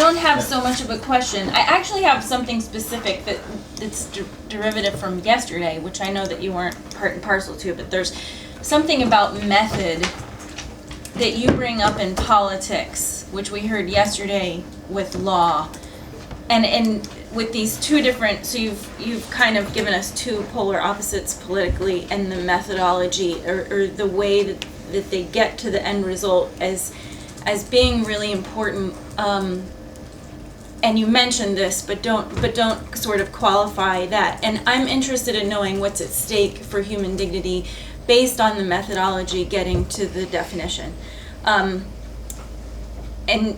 don't have so much of a question. I actually have something specific that's derivative from yesterday, which I know that you weren't part and parcel to, but there's something about method that you bring up in politics, which we heard yesterday with law. And with these two different, so you've kind of given us two polar opposites politically, and the methodology or the way that they get to the end result as being really important. And you mentioned this, but don't sort of qualify that. And I'm interested in knowing what's at stake for human dignity based on the methodology getting to the definition. And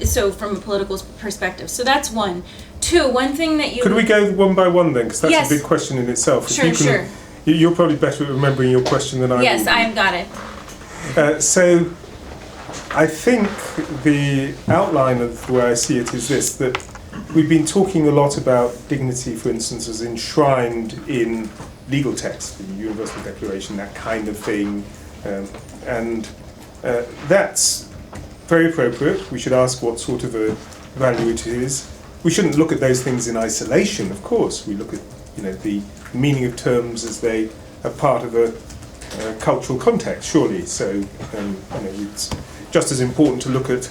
so from a political perspective. So that's one. Two, one thing that you... Could we go one by one then? Because that's yes. a big question in itself. Sure. You're probably better at remembering your question than I am. Yes, I've got it. So I think the outline of the way I see it is this, that we've been talking a lot about dignity, for instance, as enshrined in legal text, the Universal Declaration, that kind of thing. And that's very appropriate. We should ask what sort of a value it is. We shouldn't look at those things in isolation, of course. We look at the meaning of terms as they are part of a cultural context, surely. So it's just as important to look at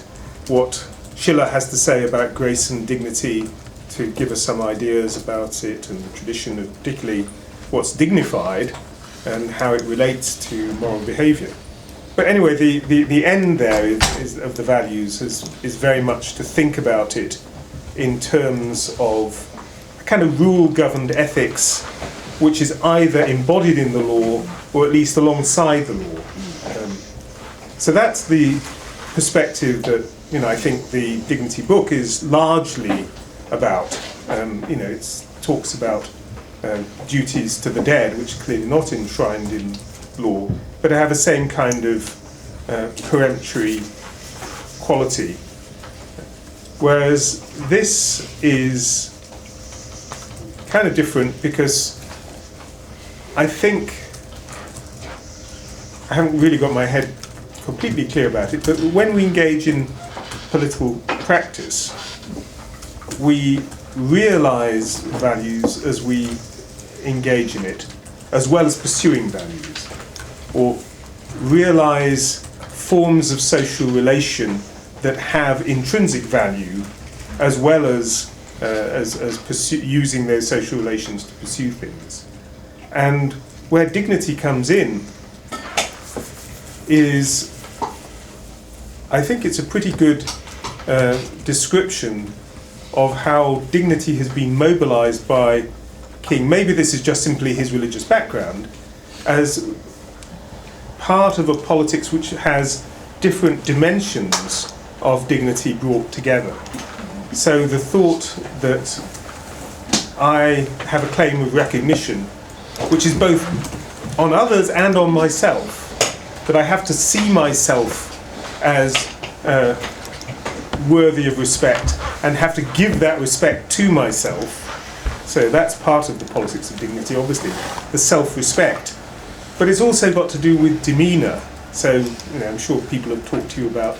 what Schiller has to say about grace and dignity to give us some ideas about it and the tradition of particularly what's dignified and how it relates to moral behaviour. But anyway, the end there is of the values is very much to think about it in terms of a kind of rule-governed ethics, which is either embodied in the law or at least alongside the law. So that's the perspective that I think the Dignity book is largely about. It talks about duties to the dead, which are clearly not enshrined in law, but have the same kind of peremptory quality. Whereas this is kind of different because I think I haven't really got my head completely clear about it, but when we engage in political practice, we realise values as we engage in it, as well as pursuing values, or realise forms of social relation that have intrinsic value, as well as using those social relations to pursue things. And where dignity comes in is, I think it's a pretty good description of how dignity has been mobilised by King. Maybe this is just simply his religious background, as part of a politics which has different dimensions of dignity brought together. So the thought that I have a claim of recognition, which is both on others and on myself, that I have to see myself as worthy of respect and have to give that respect to myself. So that's part of the politics of dignity, obviously, the self-respect. But it's also got to do with demeanour. So I'm sure people have talked to you about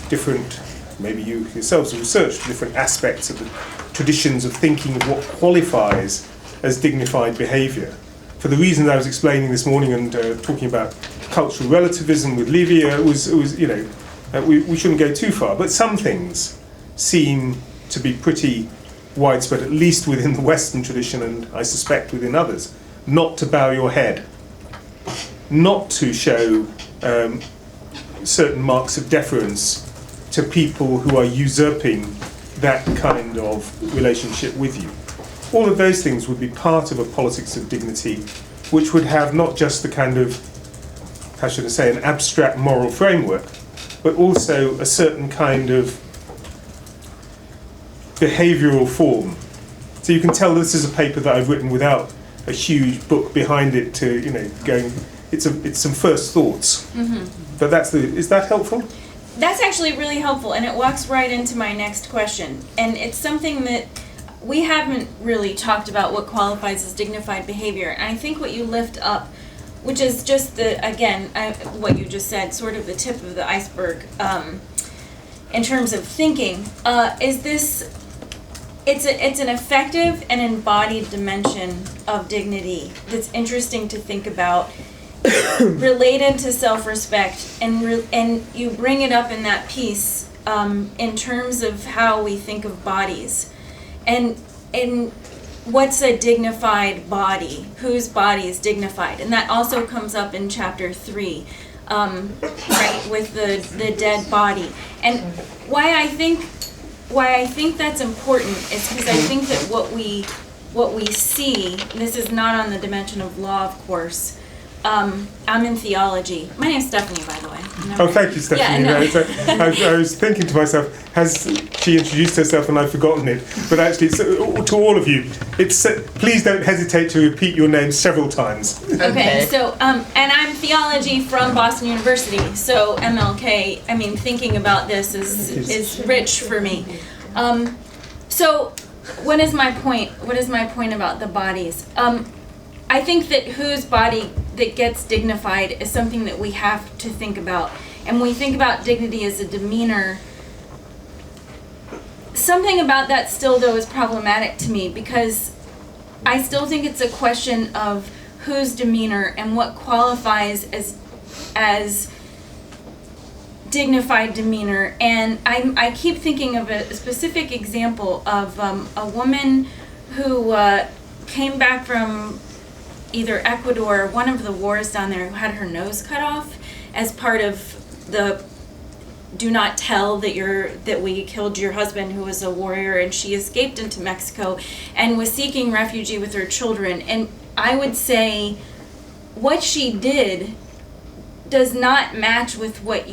different, maybe you yourselves have researched different aspects of the traditions of thinking of what qualifies as dignified behaviour. For the reasons I was explaining this morning and talking about cultural relativism with Livia, we shouldn't go too far. But some things seem to be pretty widespread, at least within the Western tradition, and I suspect within others. Not to bow your head, not to show certain marks of deference to people who are usurping that kind of relationship with you. All of those things would be part of a politics of dignity, which would have not just the kind of, how should I say, an abstract moral framework, but also a certain kind of behavioural form. So you can tell this is a paper that I've written without a huge book behind it to, going. It's some first thoughts. Mm-hmm. But is that helpful? That's actually really helpful, and it walks right into my next question. And it's something that we haven't really talked about, what qualifies as dignified behavior. And I think what you lift up, which is just what you just said, sort of the tip of the iceberg in terms of thinking, is this it's an effective and embodied dimension of dignity that's interesting to think about, related to self-respect, and you bring it up in that piece in terms of how we think of bodies, and what's a dignified body, whose body is dignified, and that also comes up in chapter 3, right, with the dead body. And why I think that's important is because I think that what we see, this is not on the dimension of law, of course. I'm in theology. My name's Stephanie, by the way. Oh, thank you, Stephanie. Yeah, no. I was thinking to myself, has she introduced herself and I've forgotten it? But actually, to all of you, please don't hesitate to repeat your name several times. Okay, so, and I'm theology from Boston University, so MLK, I mean, thinking about this is rich for me. So, what is my point? What is my point about the bodies? I think that whose body that gets dignified is something that we have to think about. And when we think about dignity as a demeanor, something about that still, though, is problematic to me, because I still think it's a question of whose demeanor and what qualifies as dignified demeanor. And I keep thinking of a specific example of a woman who came back from either Ecuador or one of the wars down there, who had her nose cut off as part of the do not tell that we killed your husband, who was a warrior, and she escaped into Mexico and was seeking refuge with her children. And I would say what she did does not match with what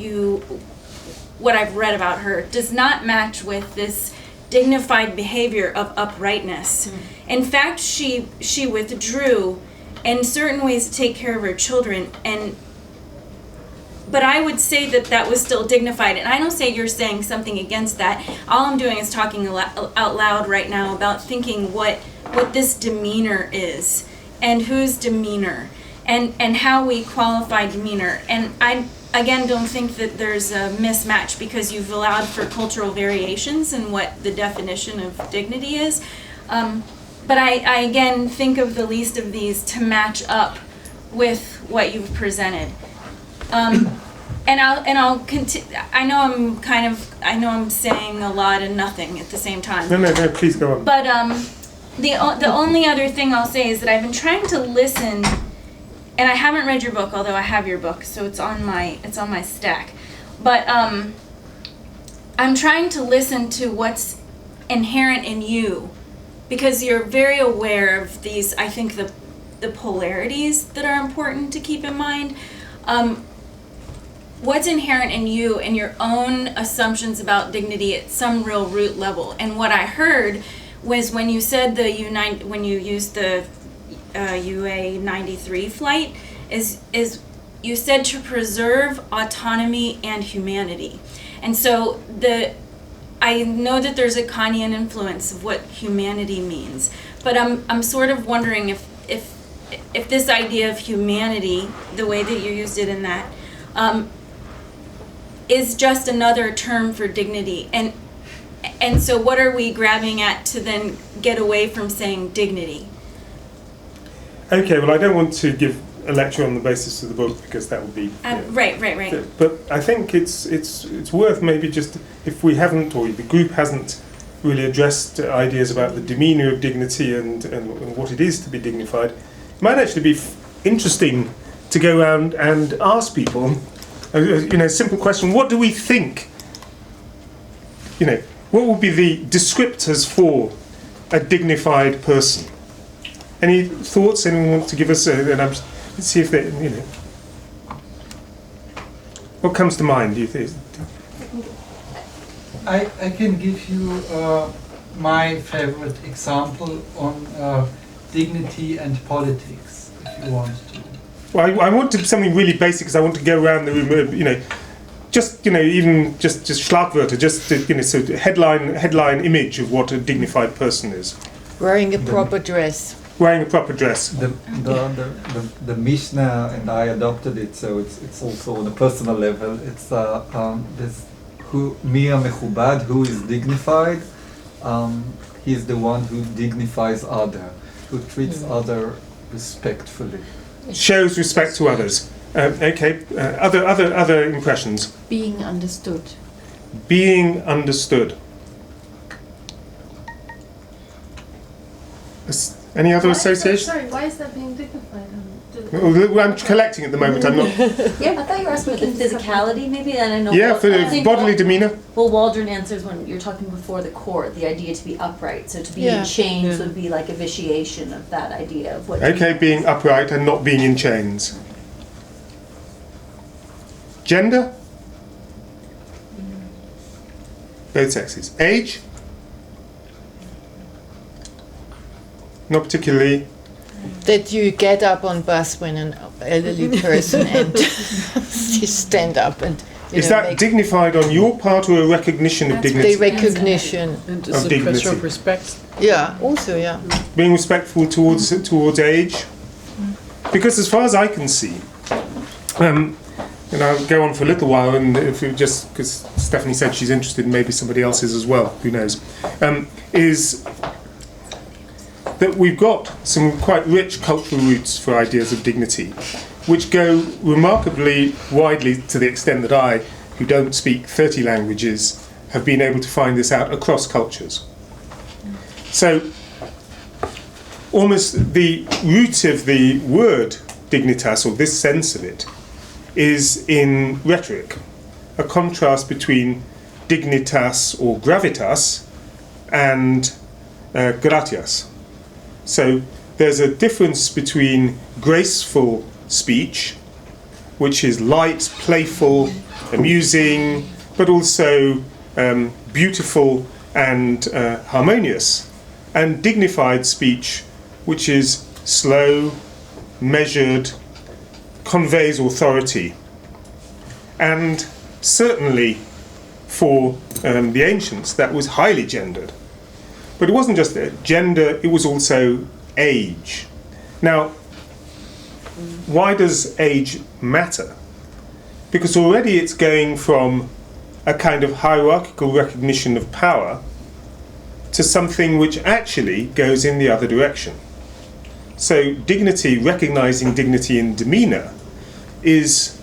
I've read about her, does not match with this dignified behavior of uprightness. Mm-hmm. In fact, she withdrew in certain ways to take care of her children, but I would say that was still dignified. And I don't say you're saying something against that. All I'm doing is talking out loud right now about thinking what this demeanor is, and whose demeanor, and how we qualify demeanor. And I, again, don't think that there's a mismatch, because you've allowed for cultural variations in what the definition of dignity is. But I again think of the least of these to match up with what you've presented. And I'll continue. I know I'm saying a lot and nothing at the same time. No, please go on. But the only other thing I'll say is that I've been trying to listen, and I haven't read your book, although I have your book, so it's on my stack. But I'm trying to listen to what's inherent in you, because you're very aware of these, I think, the polarities that are important to keep in mind. What's inherent in you and your own assumptions about dignity at some real root level. And what I heard was when you said when you used the UA-93 flight, is you said to preserve autonomy and humanity. And so I know that there's a Kantian influence of what humanity means, but I'm sort of wondering if this idea of humanity, the way that you used it in that, is just another term for dignity. And so what are we grabbing at to then get away from saying dignity? Okay, well, I don't want to give a lecture on the basis of the book, because that would be... Right. But I think it's worth maybe just, if we haven't, or the group hasn't really addressed ideas about the demeanour of dignity and what it is to be dignified, it might actually be interesting to go around and ask people, a simple question: what do we think? What would be the descriptors for a dignified person? Any thoughts? Anyone want to give us? Let's see if they, what comes to mind? Do you think? I can give you my favorite example on dignity and politics, if you want to. Well, I want to something really basic, because I want to go around the room, even just Schlagwörter, so headline image of what a dignified person is. Wearing a proper dress. Wearing a proper dress. The Mishnah, and I adopted it, so it's also on a personal level. It's this mi mechubad, who is dignified, he's the one who dignifies other, who treats other respectfully. Shows respect to others. Okay. Other impressions. Being understood. Being understood. Any other associations? Sorry, why is that being dignified? Well, I'm collecting at the moment. I'm not. Yeah, I thought you were asking about the physicality, maybe, and I know. Yeah, for I the think bodily demeanour. Well, Waldron answers when you're talking before the court, the idea to be upright. So to be Yeah. in chains would be like a vitiation of that idea of what. Okay, being upright and not being in chains. Gender? Both sexes. Age? Not particularly. That you get up on bus when an elderly person and you stand up and Is that dignified on your part or a recognition of the dignity? recognition? And Of just a dignity. pressure of respect. Yeah, also, yeah. Being respectful towards age? Because as far as I can see, and I'll go on for a little while, and if you just because Stephanie said she's interested, maybe somebody else is as well. Who knows? Is that we've got some quite rich cultural roots for ideas of dignity, which go remarkably widely to the extent that I, who don't speak 30 languages, have been able to find this out across cultures. So, almost the root of the word dignitas, or this sense of it, is in rhetoric, a contrast between dignitas or gravitas and gratias. So there's a difference between graceful speech, which is light, playful, amusing, but also beautiful and harmonious, and dignified speech, which is slow, measured, conveys authority. And certainly for the ancients, that was highly gendered. But it wasn't just gender, it was also age. Now, why does age matter? Because already it's going from a kind of hierarchical recognition of power to something which actually goes in the other direction. So dignity, recognizing dignity in demeanor, is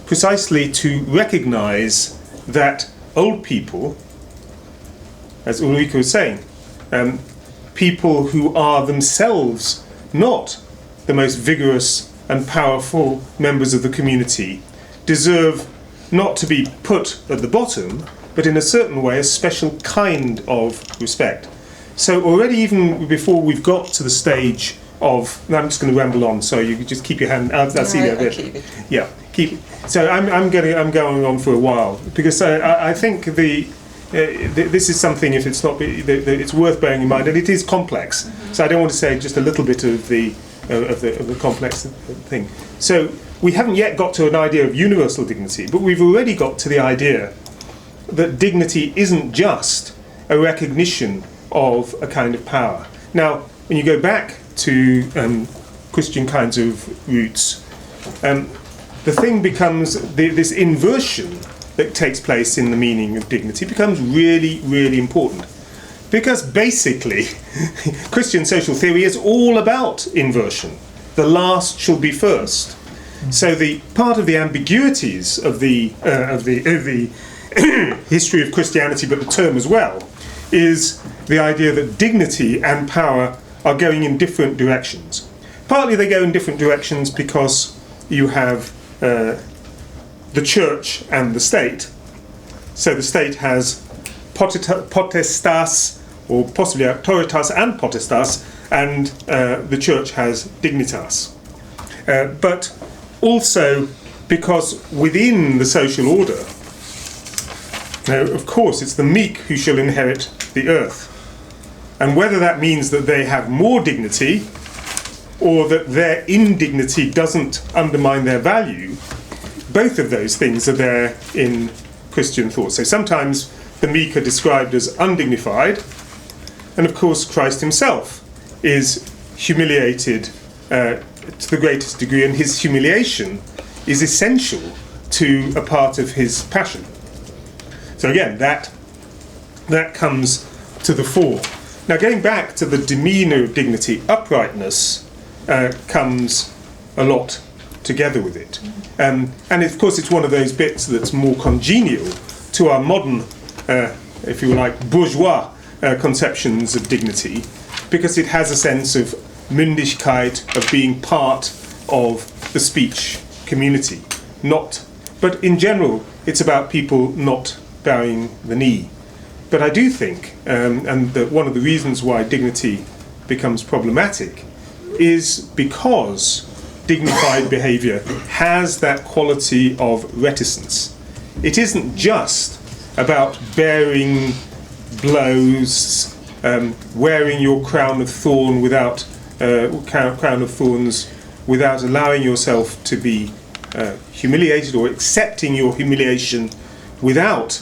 precisely to recognize that old people, as Ulrike was saying, people who are themselves not the most vigorous and powerful members of the community deserve not to be put at the bottom, but in a certain way a special kind of respect. So already, even before we've got to the stage of, I'm just going to ramble on, so you can just keep your hand. I'll see that bit. Yeah, keep. So I'm going on for a while because I think this is something. If it's not, it's worth bearing in mind, and it is complex. Mm-hmm. So I don't want to say just a little bit of the complex thing. So we haven't yet got to an idea of universal dignity, but we've already got to the idea that dignity isn't just a recognition of a kind of power. Now, when you go back to Christian kinds of roots, the thing becomes, this inversion that takes place in the meaning of dignity becomes really, really important. Because basically, Christian social theory is all about inversion. The last shall be first. So the part of the ambiguities of the history of Christianity, but the term as well, is the idea that dignity and power are going in different directions. Partly they go in different directions because you have the church and the state. So the state has potestas, or possibly auctoritas and potestas, and the church has dignitas. But also because within the social order, of course, it's the meek who shall inherit the earth. And whether that means that they have more dignity or that their indignity doesn't undermine their value, both of those things are there in Christian thought. So sometimes the meek are described as undignified, and of course Christ himself is humiliated to the greatest degree, and his humiliation is essential to a part of his passion. So again, that comes to to the fore. Now, going back to the demeanour of dignity, uprightness comes a lot together with it. And of course, it's one of those bits that's more congenial to our modern, if you like, bourgeois conceptions of dignity, because it has a sense of Mündigkeit, of being part of the speech community. But in general, it's about people not bowing the knee. But I do think, and that one of the reasons why dignity becomes problematic is because dignified behaviour has that quality of reticence. It isn't just about bearing blows, wearing your crown of thorns without allowing yourself to be humiliated, or accepting your humiliation without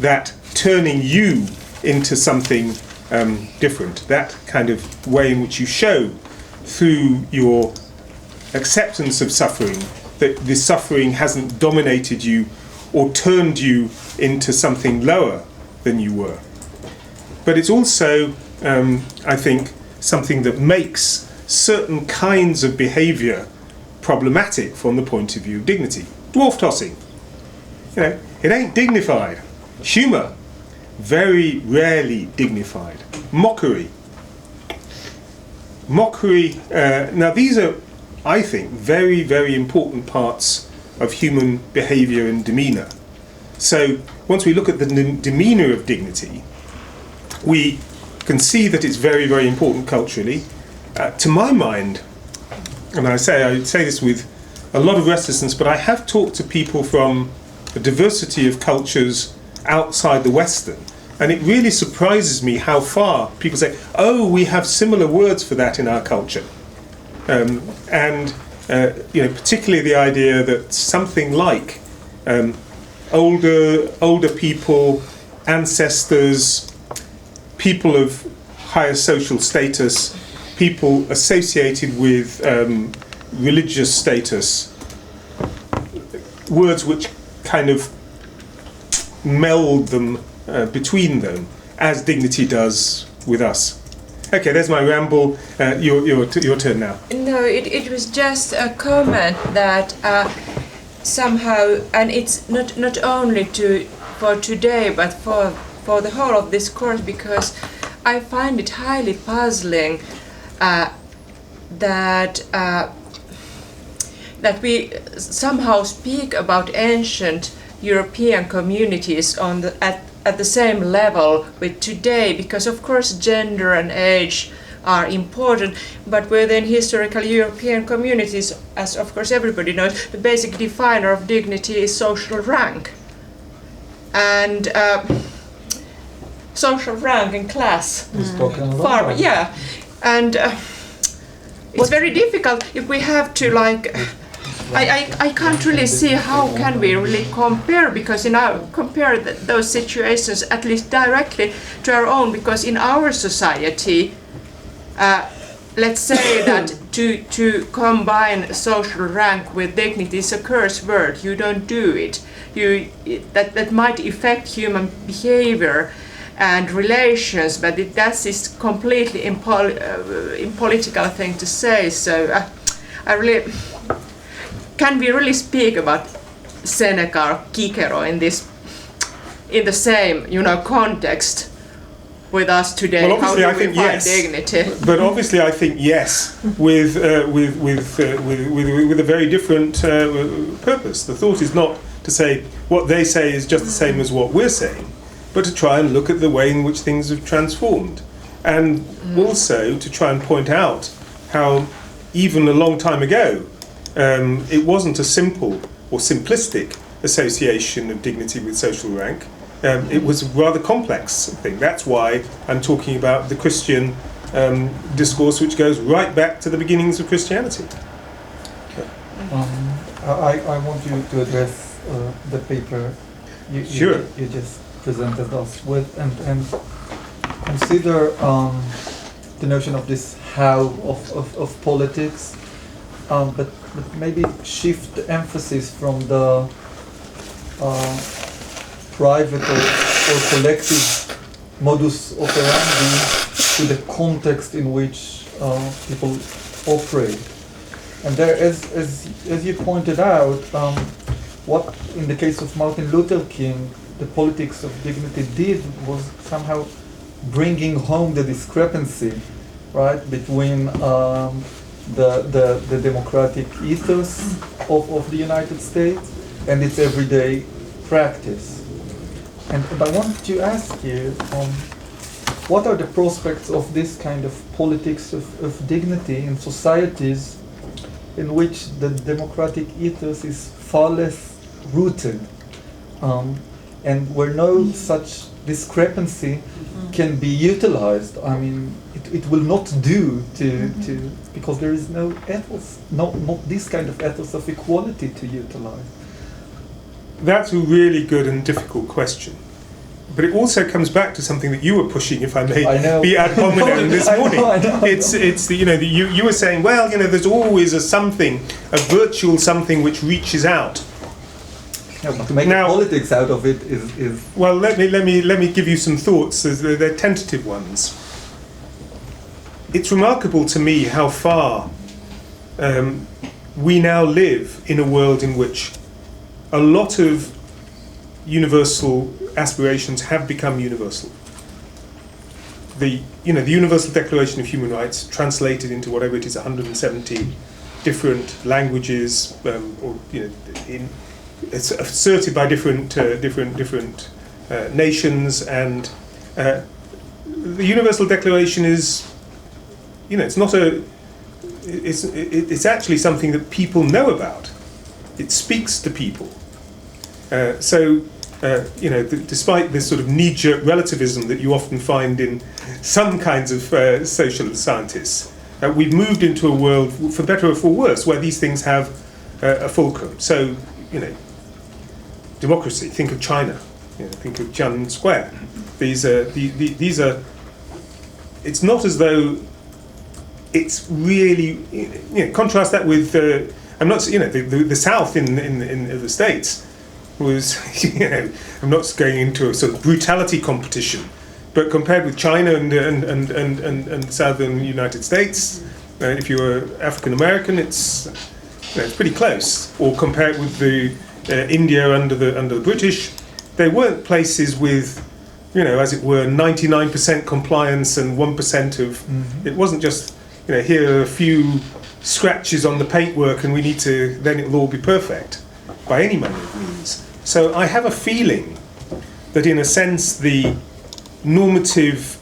that turning you into something different. That kind of way in which you show through your acceptance of suffering that the suffering hasn't dominated you or turned you into something lower than you were. But it's also, I think, something that makes certain kinds of behaviour problematic from the point of view of dignity. Dwarf tossing. You know, it ain't dignified. Humour, very rarely dignified. Mockery. Now these are, I think, very, very important parts of human behaviour and demeanour. So once we look at the demeanour of dignity, we can see that it's very, very important culturally. To my mind, and I say this with a lot of reticence, but I have talked to people from a diversity of cultures outside the Western, and it really surprises me how far people say, oh, we have similar words for that in our culture. Particularly the idea that something like older people, ancestors, people of higher social status, people associated with religious status, words which kind of meld them between them, as dignity does with us. Okay, there's my ramble. Your turn now. No, it was just a comment that somehow, and it's not only for today, but for the whole of this course, because I find it highly puzzling that we somehow speak about ancient European communities at the same level with today, because of course gender and age are important, but within historical European communities, as of course everybody knows, the basic definer of dignity is social rank. And social rank and class. Yeah. And it's very difficult if we have to I can't really see how can we really compare, because compare those situations at least directly to our own, because in our society, let's say that to combine social rank with dignity is a curse word. You don't do it. That might affect human behavior and relations, but that is completely impolitical thing to say. So can we really speak about Seneca or Cicero in the same context with us today? Well, obviously, how I do think we find yes. dignity? But obviously, I think yes, with a very different purpose. The thought is not to say what they say is just the same as what we're saying, but to try and look at the way in which things have transformed, and also to try and point out how even a long time ago it wasn't a simple or simplistic association of dignity with social rank. It was a rather complex thing. That's why I'm talking about the Christian discourse, which goes right back to the beginnings of Christianity. I want you to address the paper you just presented us with, and consider the notion of this how of politics, but maybe shift the emphasis from the private or collective modus operandi to the context in which people operate. And there, as you pointed out, what in the case of Martin Luther King, the politics of dignity did was somehow bringing home the discrepancy, right, between the democratic ethos of the United States and its everyday practice. And I wanted to ask you, what are the prospects of this kind of politics of dignity in societies in which the democratic ethos is far less rooted, and where no such discrepancy can be utilized? I mean, it will not do to because there is no ethos, not this kind of ethos of equality to utilize. That's a really good and difficult question. But it also comes back to something that you were pushing, if I may be ad hominem this morning. I know. It's the, you were saying, well, there's always a virtual something which reaches out. Yeah, but to make politics out of it is well. Let me give you some thoughts. They're tentative ones. It's remarkable to me how far we now live in a world in which a lot of universal aspirations have become universal. The Universal Declaration of Human Rights, translated into whatever it is, 170 different languages, it's asserted by different nations, and the Universal Declaration is, it's not it's actually something that people know about. It speaks to people. Despite this sort of knee-jerk relativism that you often find in some kinds of social scientists, we've moved into a world, for better or for worse, where these things have a fulcrum. So, democracy. Think of China. Think of Tiananmen Square. These are. It's not as though it's really. Contrast that with. I'm not. The South in the States was, I'm not going into a sort of brutality competition, but compared with China and the southern United States, if you're African American, it's pretty close. Or compared with the India under the British, they weren't places with, as it were, 99% compliance and 1% of. It wasn't just, here are a few scratches on the paintwork and we need to, then it'll all be perfect by any manner of means. So I have a feeling that, in a sense, the normative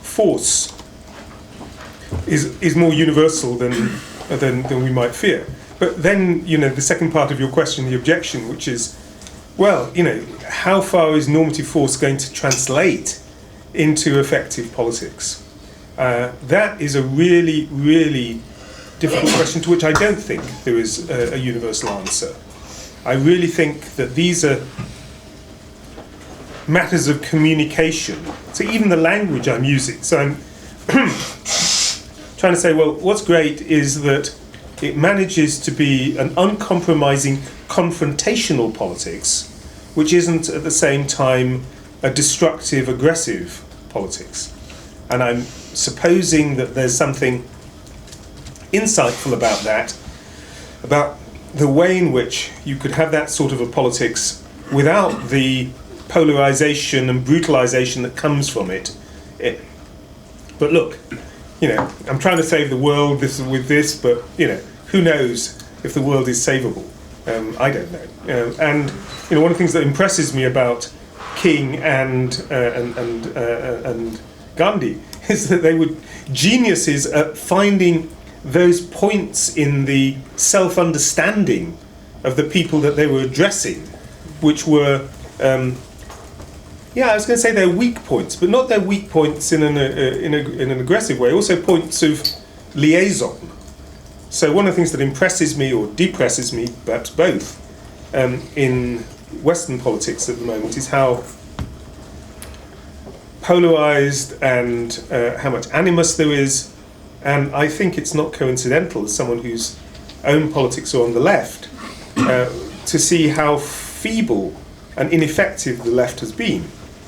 force is more universal than we might fear. But then, the second part of your question, the objection, which is, well, how far is normative force going to translate into effective politics? That is a really, really difficult question to which I don't think there is a universal answer. I really think that these are matters of communication. So even the language I'm using. So I'm trying to say, well, what's great is that it manages to be an uncompromising confrontational politics, which isn't at the same time a destructive, aggressive politics. And I'm supposing that there's something insightful about that, about the way in which you could have that sort of a politics without the polarization and brutalization that comes from it. But look, I'm trying to save the world with this, but who knows if the world is savable? I don't know. And one of the things that impresses me about King and Gandhi is that they were geniuses at finding those points in the self-understanding of the people that they were addressing, which were, I was going to say they're weak points, but not their weak points in an aggressive way, also points of liaison. So one of the things that impresses me, or depresses me, perhaps both, in Western politics at the moment is how polarized and how much animus there is. And I think it's not coincidental, as someone whose own politics are on the left, to see how feeble and ineffective the left has been.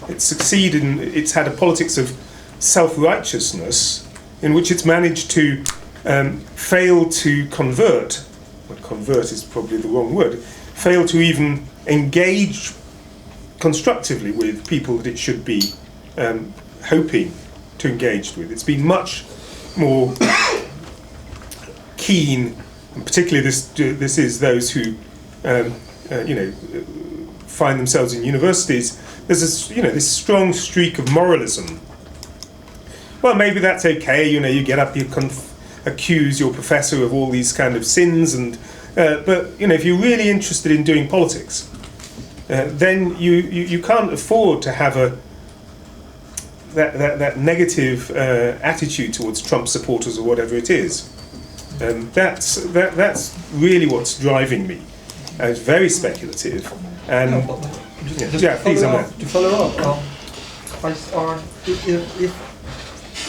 it's had a politics of self-righteousness in which it's managed to fail to convert. Well, convert is probably the wrong word. Fail to even engage constructively with people that it should be hoping to engage with. It's been much more keen, and particularly this is those who find themselves in universities. There's this strong streak of moralism. Well, maybe that's okay. You get up, you accuse your professor of all these kind of sins, and but if you're really interested in doing politics, then you can't afford to have that negative attitude towards Trump supporters or whatever it is. That's really what's driving me. It's very speculative, and to follow up,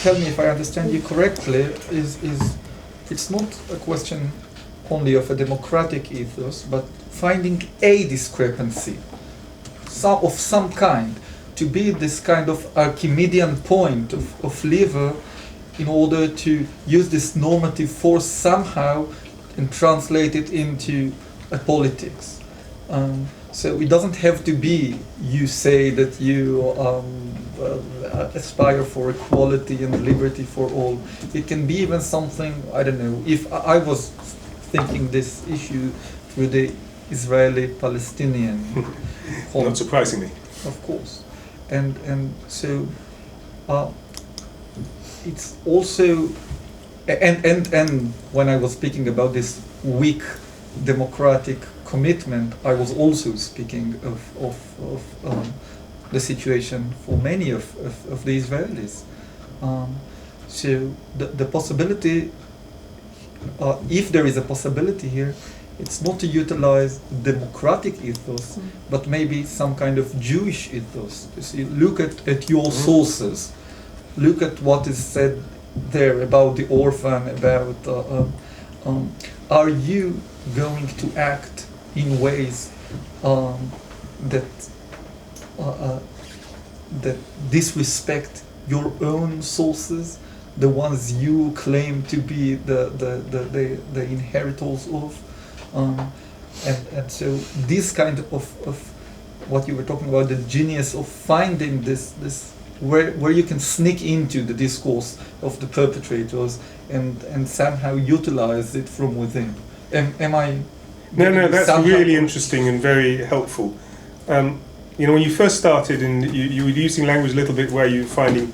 tell me if I understand you correctly. Is it's not a question only of a democratic ethos, but finding a discrepancy, of some kind, to be this kind of Archimedean point of lever, in order to use this normative force somehow and translate it into a politics. So it doesn't have to be you say that you aspire for equality and liberty for all. It can be even something, I don't know, if I was thinking this issue through the Israeli-Palestinian not surprisingly. Of course. And so it's also, and when I was speaking about this weak democratic commitment, I was also speaking of the situation for many of the Israelis. So the possibility, if there is a possibility here, it's not to utilize democratic ethos, but maybe some kind of Jewish ethos. You see, look at your sources. Look at what is said there about the orphan, about are you going to act in ways that disrespect your own sources, the ones you claim to be the inheritors of, and so this kind of what you were talking about, the genius of finding this where you can sneak into the discourse of the perpetrators and somehow utilize it from within. Am I? No, that's really interesting and very helpful. When you first started, and you were using language a little bit where you're finding,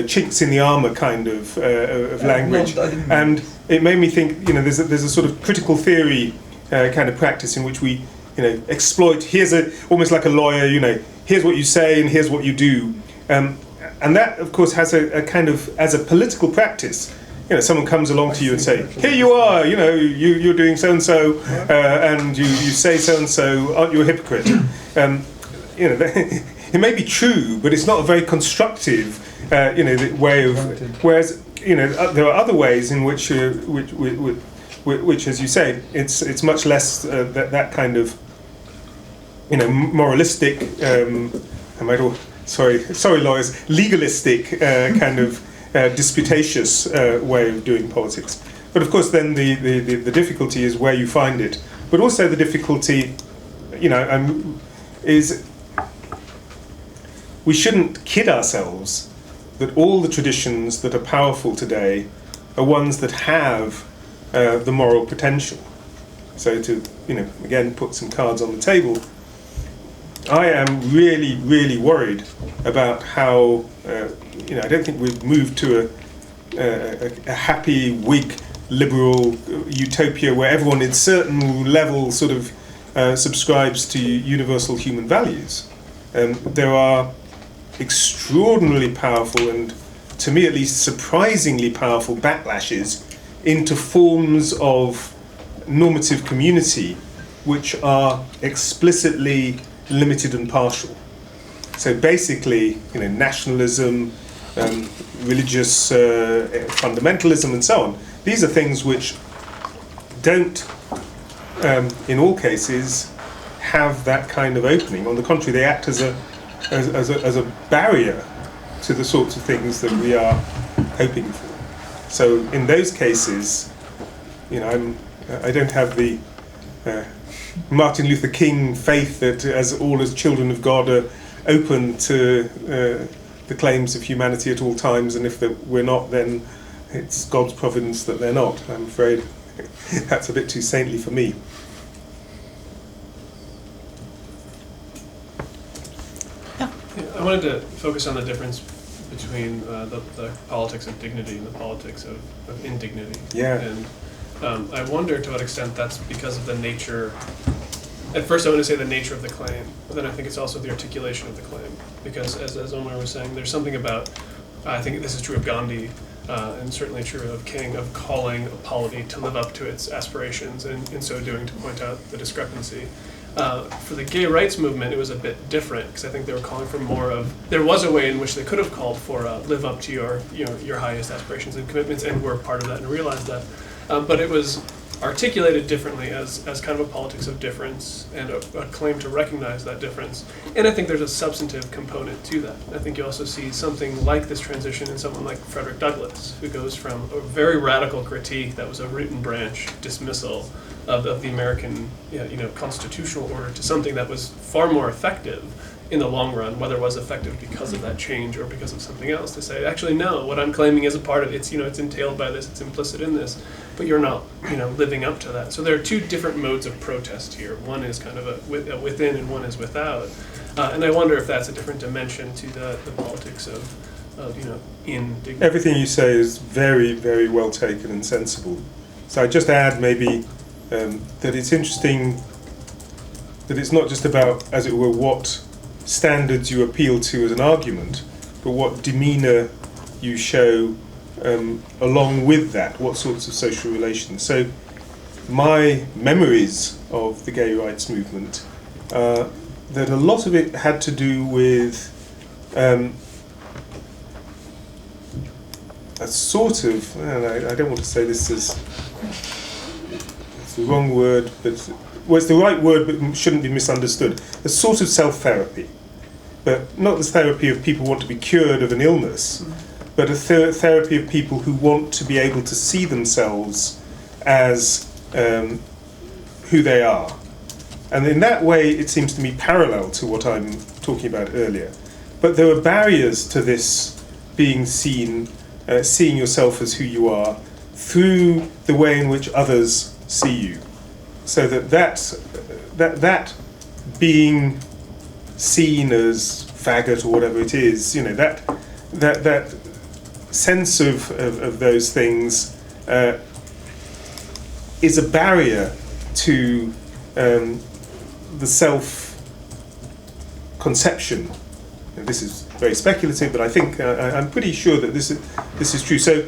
chinks in the armor kind of language, and it made me think. There's a sort of critical theory kind of practice in which we, exploit. Here's almost like a lawyer. Here's what you say and here's what you do, and that of course has a kind of, as a political practice. Someone comes along to you and say, "Here you are. You're doing so and so, and you say so and so. Aren't you a hypocrite?" It may be true, but it's not a very constructive, way of. Whereas, there are other ways in which, as you say, it's much less that kind of, moralistic. Sorry, lawyers, legalistic kind of. Disputatious way of doing politics. But of course then the difficulty is where you find it. But also the difficulty, is we shouldn't kid ourselves that all the traditions that are powerful today are ones that have the moral potential. So to, again, put some cards on the table, I am really, really worried about how, I don't think we've moved to a happy Whig liberal utopia where everyone in certain level sort of subscribes to universal human values. There are extraordinarily powerful and, to me at least, surprisingly powerful backlashes into forms of normative community which are explicitly limited and partial. So basically, nationalism, religious fundamentalism, and so on. These are things which don't, in all cases, have that kind of opening. On the contrary, they act as as a barrier to the sorts of things that we are hoping for. So in those cases, you know, I don't have the Martin Luther King faith that as children of God are open to the claims of humanity at all times, and if we're not, then it's God's providence that they're not. I'm afraid that's a bit too saintly for me. I wanted to focus on the difference between the politics of dignity and the politics of indignity. Yeah. And I wonder to what extent that's because of the nature. At first I want to say the nature of the claim, but then I think it's also the articulation of the claim. Because as Omar was saying, there's something about, I think this is true of Gandhi, and certainly true of King, of calling a polity to live up to its aspirations, and in so doing to point out the discrepancy. For the gay rights movement, it was a bit different, because I think they were calling for more of, there was a way in which they could have called for live up to your highest aspirations and commitments, and were part of that and realized that. But it was articulated differently as kind of a politics of difference and a claim to recognize that difference. And I think there's a substantive component to that. I think you also see something like this transition in someone like Frederick Douglass, who goes from a very radical critique that was a root and branch dismissal of the American constitutional order to something that was far more effective in the long run, whether it was effective because of that change or because of something else, to say, actually, no, what I'm claiming is a part of it, it's entailed by this, it's implicit in this, but you're not, living up to that. So there are two different modes of protest here. One is kind of a within and one is without. And I wonder if that's a different dimension to the politics of indignity. Everything you say is very, very well taken and sensible. So I'd just add maybe that it's interesting that it's not just about, as it were, what standards you appeal to as an argument, but what demeanour you show along with that, what sorts of social relations. So my memories of the gay rights movement, that a lot of it had to do with a sort of, I don't want to say this as, it's the wrong word, but well, it's the right word, but shouldn't be misunderstood. A sort of self-therapy, but not the therapy of people who want to be cured of an illness, but a therapy of people who want to be able to see themselves as who they are. And in that way, it seems to me parallel to what I'm talking about earlier. But there are barriers to this being seen, seeing yourself as who you are, through the way in which others see you. So that being seen as faggot or whatever it is, that sense of those things is a barrier to the self-conception. And this is very speculative, but I think I'm pretty sure that this is true. So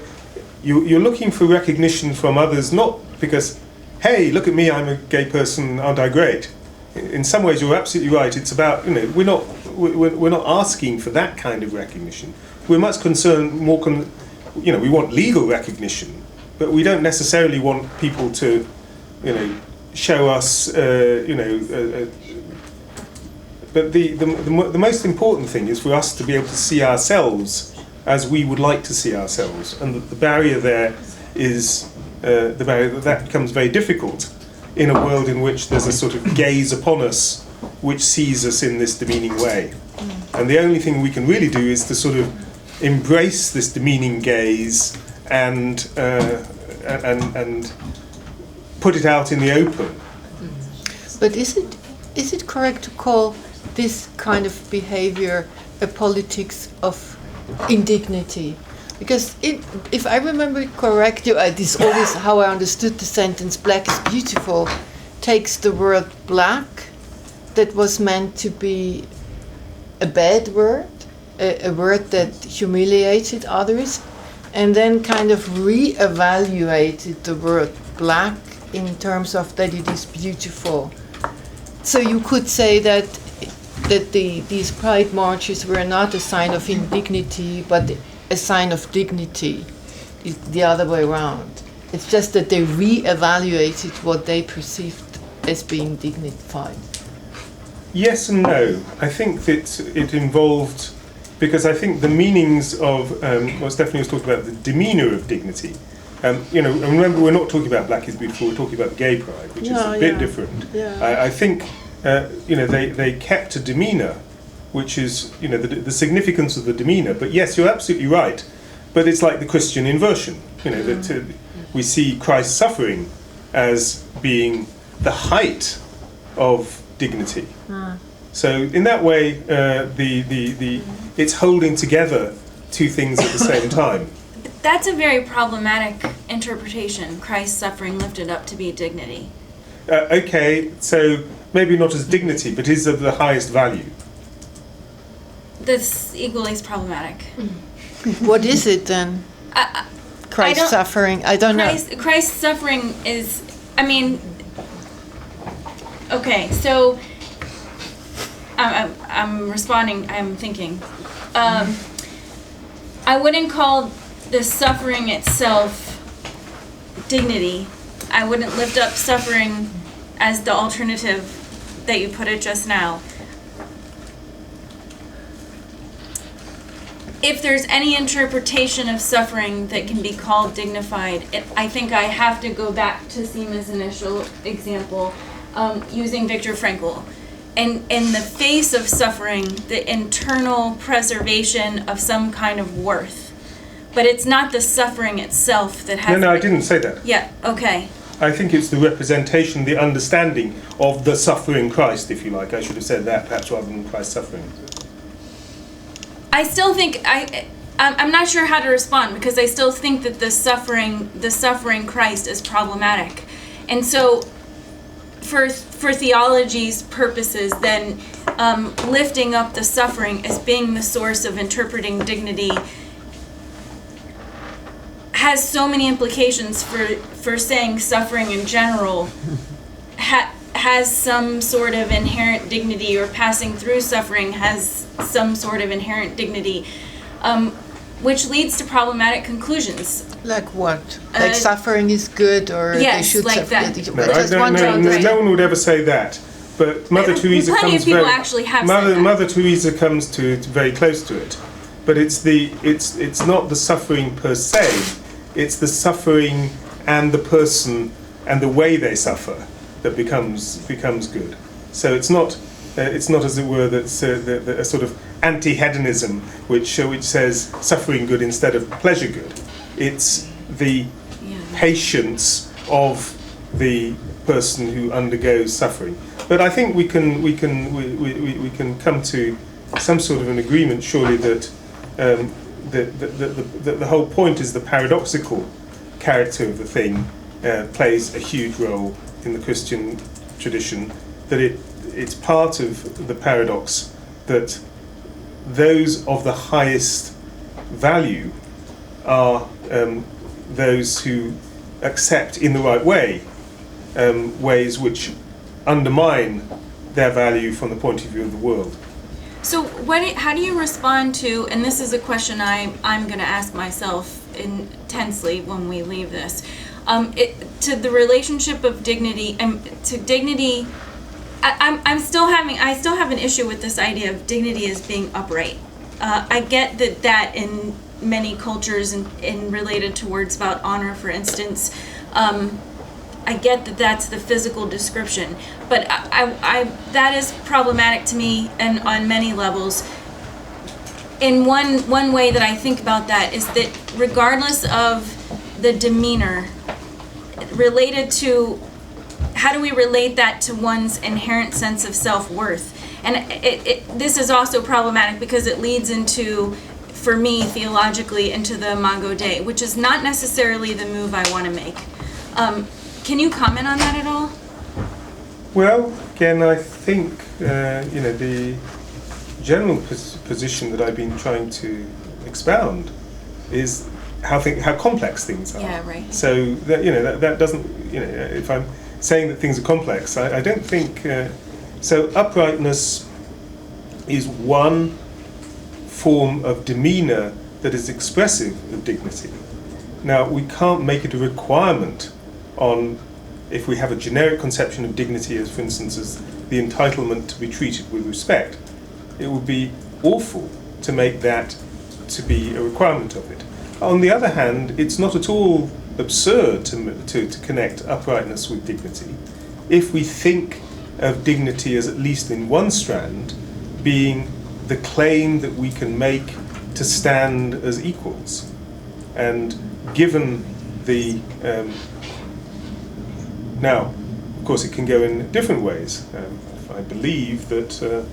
you're looking for recognition from others, not because, hey, look at me, I'm a gay person, aren't I great? In some ways, you're absolutely right. It's about, we're not asking for that kind of recognition. We're much concerned, we want legal recognition, but we don't necessarily want people to, show us, but the most important thing is for us to be able to see ourselves as we would like to see ourselves, and the barrier there is the barrier that becomes very difficult in a world in which there's a sort of gaze upon us which sees us in this demeaning way. And the only thing we can really do is to sort of embrace this demeaning gaze and put it out in the open. But is it correct to call this kind of behavior a politics of indignity? Because if I remember it correctly, this is always how I understood the sentence, black is beautiful, takes the word black, that was meant to be a bad word, a word that humiliated others, and then kind of re-evaluated the word black in terms of that it is beautiful. So you could say that these pride marches were not a sign of indignity, but a sign of dignity. It's the other way around. It's just that they re-evaluated what they perceived as being dignified. Yes and no. I think that it involved, because I think the meanings of what Stephanie was talking about, the demeanour of dignity. You know, and remember, we're not talking about Black is Beautiful. We're talking about Gay Pride, which is a bit different. Yeah. I think you know, they kept a demeanour, which is, you know, the significance of the demeanour. But yes, you're absolutely right. But it's like the Christian inversion. You know, that we see Christ's suffering as being the height of dignity. So in that way, it's holding together two things at the same time. That's a very problematic interpretation. Christ's suffering lifted up to be dignity. Okay, so maybe not as dignity, but is of the highest value. That's equally as problematic. What is it then? Christ's suffering? I don't know. Christ's suffering is, I mean, okay, so I'm responding, I'm thinking. I wouldn't call the suffering itself dignity. I wouldn't lift up suffering as the alternative that you put it just now. If there's any interpretation of suffering that can be called dignified, I think I have to go back to Seema's initial example, using Viktor Frankl. And in the face of suffering, the internal preservation of some kind of worth. But it's not the suffering itself that has... No, I didn't say that. Yeah, okay. I think it's the representation, the understanding of the suffering Christ, if you like. I should have said that, perhaps, rather than Christ's suffering. I still think I'm not sure how to respond, because I still think that the suffering Christ is problematic, and so for theology's purposes, then lifting up the suffering as being the source of interpreting dignity has so many implications for saying suffering in general has some sort of inherent dignity, or passing through suffering has some sort of inherent dignity, which leads to problematic conclusions. Like what? Like suffering is good, or yes, they should like suffer? that. No one would ever say that. But Mother Teresa plenty comes of people very, actually have said that. Mother Teresa comes to it, very close to it. But it's not the suffering per se. It's the suffering and the person and the way they suffer that becomes good. So it's not as it were that's a sort of anti-hedonism which says suffering good instead of pleasure good. It's the patience of the person who undergoes suffering. But I think we can come to some sort of an agreement, surely, that the whole point is the paradoxical character of the thing plays a huge role in the Christian tradition, that it's part of the paradox that those of the highest value are those who accept in the right way ways which undermine their value from the point of view of the world. So how do you respond to, and this is a question I'm going to ask myself intensely when we leave this, to the relationship of dignity, to dignity, I still have an issue with this idea of dignity as being upright. I get that in many cultures and related to words about honor, for instance, I get that that's the physical description, but I that is problematic to me, and on many levels. In one way that I think about that is that regardless of the demeanor, related to how do we relate that to one's inherent sense of self-worth, and this is also problematic because it leads into, for me, theologically, into the Imago Dei, which is not necessarily the move I want to make. Can you comment on that at all? Well, again, I think the general position that I've been trying to expound is how complex things are. Yeah, right. So that doesn't, if I'm saying that things are complex, I don't think so. Uprightness is one form of demeanor that is expressive of dignity. Now, we can't make it a requirement on, if we have a generic conception of dignity as, for instance, as the entitlement to be treated with respect. It would be awful to make that to be a requirement of it. On the other hand, it's not at all absurd to connect uprightness with dignity if we think of dignity as, at least in one strand, being the claim that we can make to stand as equals. And given the now, of course, it can go in different ways. I believe that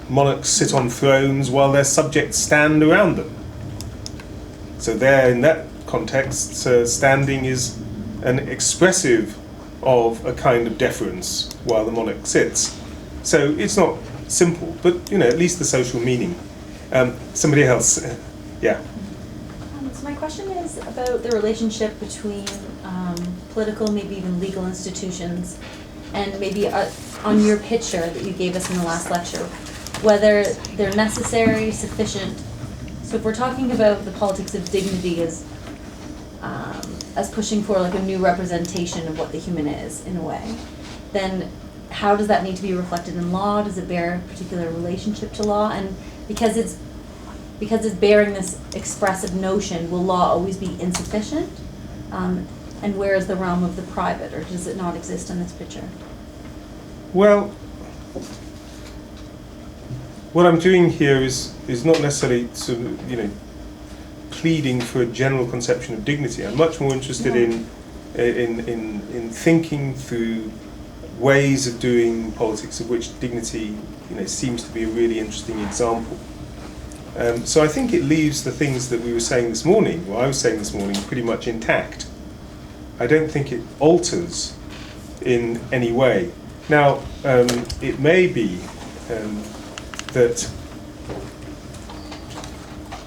monarchs sit on thrones while their subjects stand around them. So there, in that context, standing is an expressive of a kind of deference while the monarch sits. So it's not simple, but at least the social meaning. Somebody else, yeah. So my question is about the relationship between political, maybe even legal institutions, and maybe on your picture that you gave us in the last lecture, whether they're necessary, sufficient. So if we're talking about the politics of dignity as pushing for like a new representation of what the human is in a way, then how does that need to be reflected in law? Does it bear a particular relationship to law? And because it's bearing this expressive notion, will law always be insufficient? And where is the realm of the private, or does it not exist in this picture? Well, what I'm doing here is not necessarily pleading for a general conception of dignity. I'm much more interested in thinking through ways of doing politics of which dignity seems to be a really interesting example. So I think it leaves the things that we were saying this morning, or I was saying this morning, pretty much intact. I don't think it alters in any way. Now, it may be that,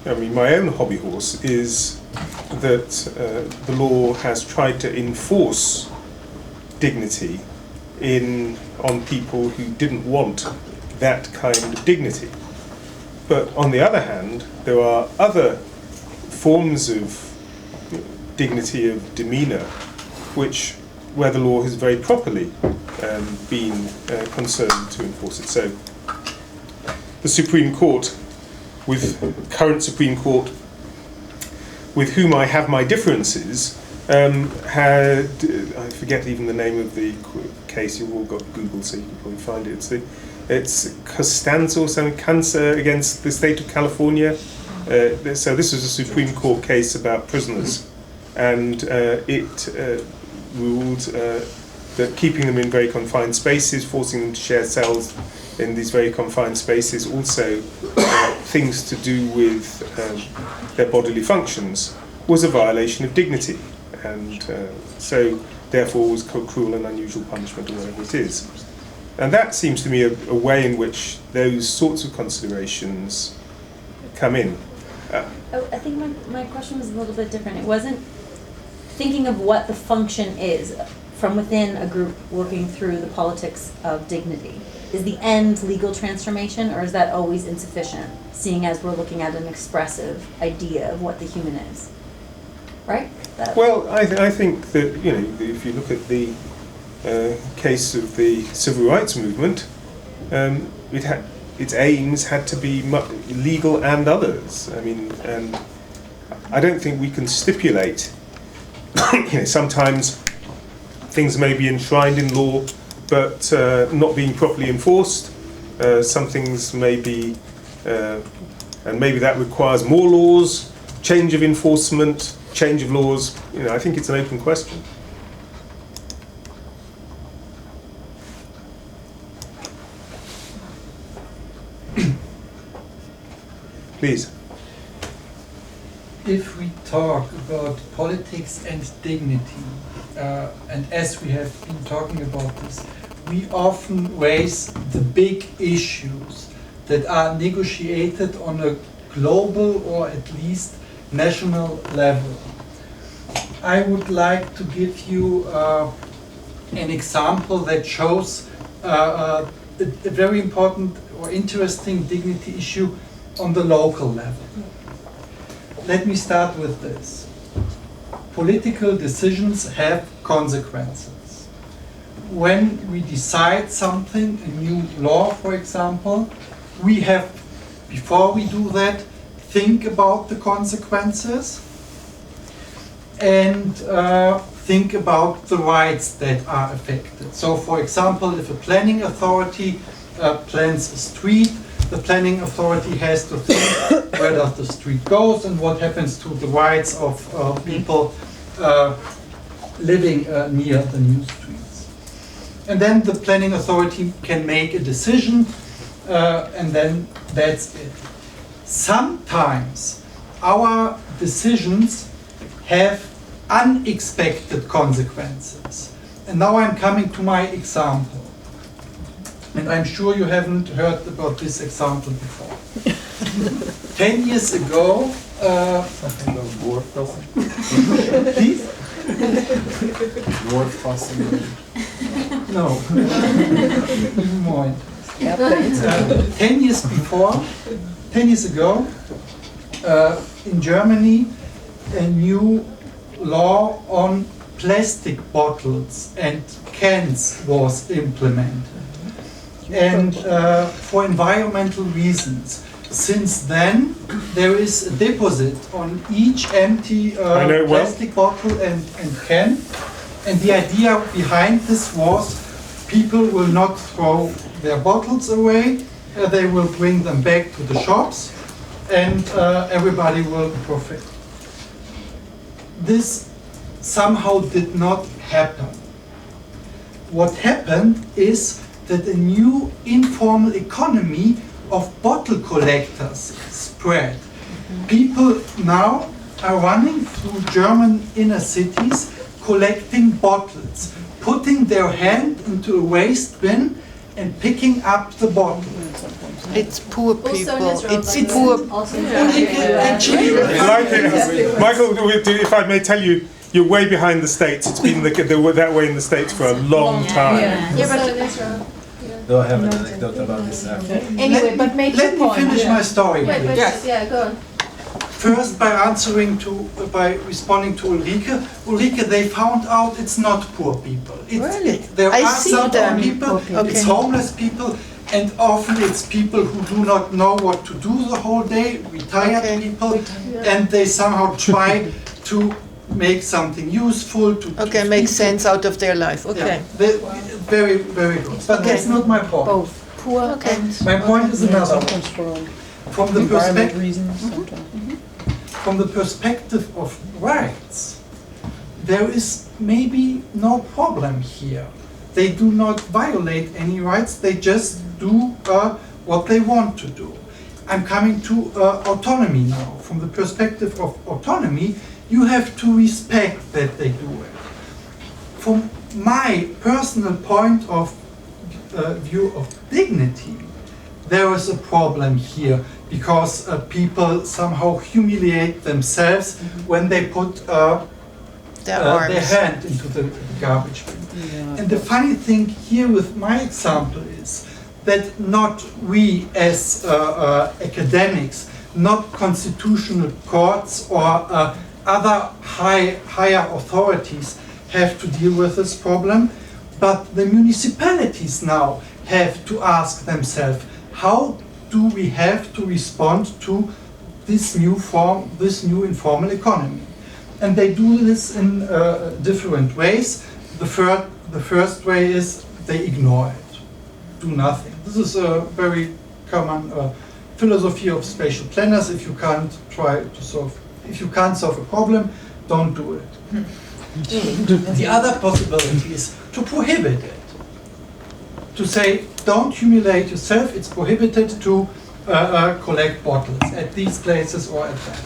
my own hobby horse is that the law has tried to enforce dignity on people who didn't want that kind of dignity. But on the other hand, there are other forms of dignity of demeanour where the law has very properly been concerned to enforce it. So the Supreme Court, current Supreme Court, with whom I have my differences, had, I forget even the name of the case, you've all got Google so you can probably find it. It's Costanza or something, Cancer against the state of California. So this is a Supreme Court case about prisoners, and it ruled that keeping them in very confined spaces, forcing them to share cells in these very confined spaces, also things to do with their bodily functions, was a violation of dignity, and so therefore was cruel and unusual punishment, or whatever it is. And that seems to me a way in which those sorts of considerations come in. I think my question was a little bit different. It wasn't thinking of what the function is from within a group working through the politics of dignity. Is the end legal transformation, or is that always insufficient, seeing as we're looking at an expressive idea of what the human is? Right? Well, I think that, if you look at the case of the civil rights movement, its aims had to be legal and others. And I don't think we can stipulate. Sometimes things may be enshrined in law, but not being properly enforced. Some things may be, and maybe that requires more laws, change of enforcement, change of laws. I think it's an open question. Please. If we talk about politics and dignity, and as we have been talking about this, we often raise the big issues that are negotiated on a global or at least national level. I would like to give you an example that shows a very important or interesting dignity issue on the local level. Let me start with this. Political decisions have consequences. when we decide something, a new law, for example, we have, before we do that, think about the consequences and think about the rights that are affected. So, for example, if a planning authority plans a street, the planning authority has to think where does the street goes and what happens to the rights of people living near the new streets. And then the planning authority can make a decision and then that's it. Sometimes our decisions have unexpected consequences. And now I'm coming to my example. And I'm sure you haven't heard about this example before. 10 years ago, Something about dwarf crossing. please? Dwarf crossing. No. Even more interesting. 10 years before, 10 years ago, in Germany, a new law on plastic bottles and cans was implemented. And for environmental reasons. Since then, there is a deposit on each empty plastic bottle and can. And the idea behind this was people will not throw their bottles away, they will bring them back to the shops and everybody will profit. This somehow did not happen. What happened is that a new informal economy of bottle collectors spread. People now are running through German inner cities collecting bottles, putting their hand into a waste bin and picking up the bottle. It's poor people. Also in It's Israel, poor. also in Actually, Like it, Michael, if I may tell you, you're way behind the States. It's been that way in the States for a long time. Do I have an anecdote about this after? Anyway, but make let your me point. finish my story, please. Yes. Yeah, go on. First, by responding to Ulrike. Ulrike, they found out it's not poor people. Really? There I are see some poor them. people. Okay. It's homeless people, and often it's people who do not know what to do the whole day. Retired Okay. people, and they somehow try to make something useful. Okay, makes sense out of their life. Okay. Very, very good. But Okay. that's not my point. Both poor Okay. and My point is another one. sometimes for From the environment perspective. reasons. Sometimes. From the perspective of rights, there is maybe no problem here. They do not violate any rights, they just do what they want to do. I'm coming to autonomy now. From the perspective of autonomy, you have to respect that they do it. From my personal point of view of dignity, there is a problem here because people somehow humiliate themselves when they put their hand into the garbage bin. Yeah. And the funny thing here with my example is that not we as academics, not constitutional courts or other higher authorities have to deal with this problem, but the municipalities now have to ask themselves, how do we have to respond to this new form, this new informal economy? And they do this in different ways. The first way is they ignore it, do nothing. This is a very common philosophy of spatial planners. If you can't solve a problem, don't do it. The other possibility is to prohibit it. To say, don't humiliate yourself, it's prohibited to collect bottles at these places or at that.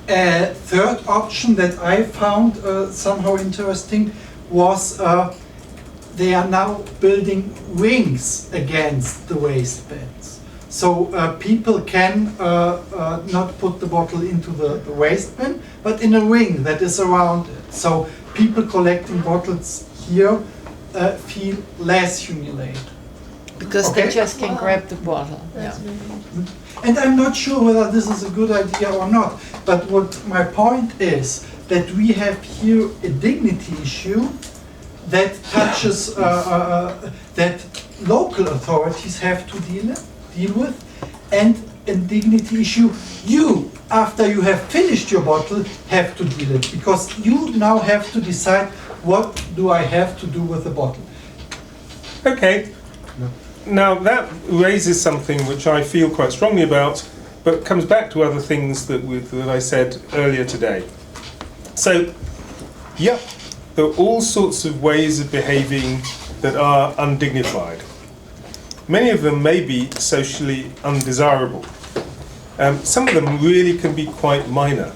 A third option that I found somehow interesting was they are now building rings against the waste bins. So people can not put the bottle into the waste bin, but in a ring that is around it. So people collecting bottles here feel less humiliated. Because Okay. they just can grab the bottle. Yeah. And I'm not sure whether this is a good idea or not, but what my point is that we have here a dignity issue that touches that local authorities have to deal with, and a dignity issue you, after you have finished your bottle, have to deal with, because you now have to decide what do I have to do with the bottle. Okay. Now that raises something which I feel quite strongly about, but comes back to other things that I said earlier today. So, yeah, there are all sorts of ways of behaving that are undignified. Many of them may be socially undesirable. Some of them really can be quite minor.